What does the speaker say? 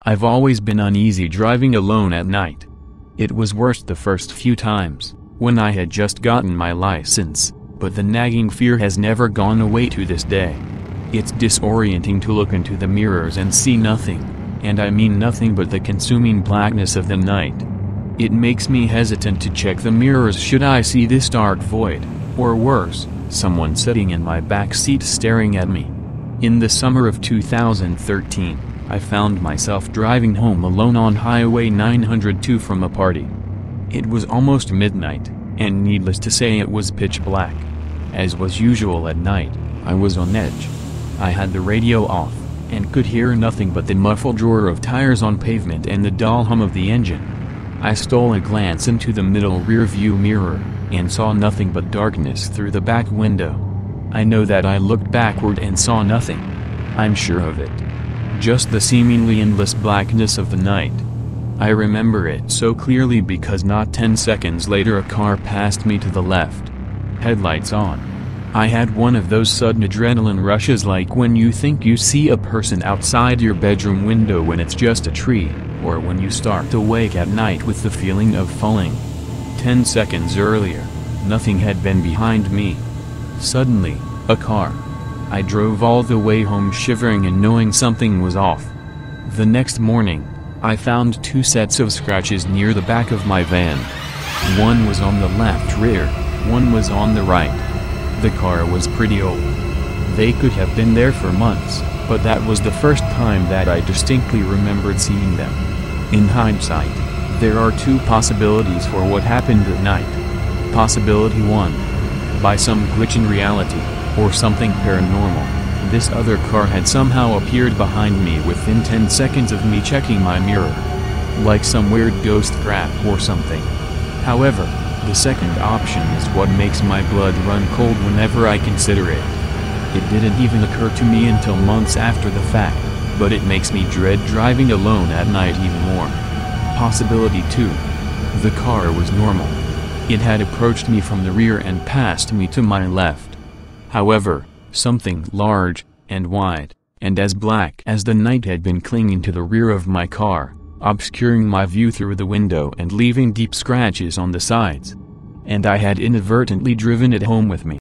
I've always been uneasy driving alone at night. It was worse the first few times, when I had just gotten my license, but the nagging fear has never gone away to this day. It's disorienting to look into the mirrors and see nothing, and I mean nothing but the consuming blackness of the night. It makes me hesitant to check the mirrors should I see this dark void, or worse, someone sitting in my back seat staring at me. In the summer of 2013, I found myself driving home alone on Highway 902 from a party. It was almost midnight, and needless to say it was pitch black. As was usual at night, I was on edge. I had the radio off, and could hear nothing but the muffled roar of tires on pavement and the dull hum of the engine. I stole a glance into the middle rear-view mirror, and saw nothing but darkness through the back window. I know that I looked backward and saw nothing. I'm sure of it. Just the seemingly endless blackness of the night. I remember it so clearly because not 10 seconds later a car passed me to the left. Headlights on. I had one of those sudden adrenaline rushes like when you think you see a person outside your bedroom window when it's just a tree, or when you start to wake at night with the feeling of falling. 10 seconds earlier, nothing had been behind me. Suddenly, a car. I drove all the way home shivering and knowing something was off. The next morning, I found 2 sets of scratches near the back of my van. One was on the left rear, one was on the right. The car was pretty old. They could have been there for months, but that was the first time that I distinctly remembered seeing them. In hindsight, there are 2 possibilities for what happened that night. Possibility 1. By some glitch in reality, or something paranormal, this other car had somehow appeared behind me within 10 seconds of me checking my mirror. Like some weird ghost trap or something. However, the second option is what makes my blood run cold whenever I consider it. It didn't even occur to me until months after the fact, but it makes me dread driving alone at night even more. Possibility 2. The car was normal. It had approached me from the rear and passed me to my left. However, something large, and wide, and as black as the night had been clinging to the rear of my car, obscuring my view through the window and leaving deep scratches on the sides. And I had inadvertently driven it home with me.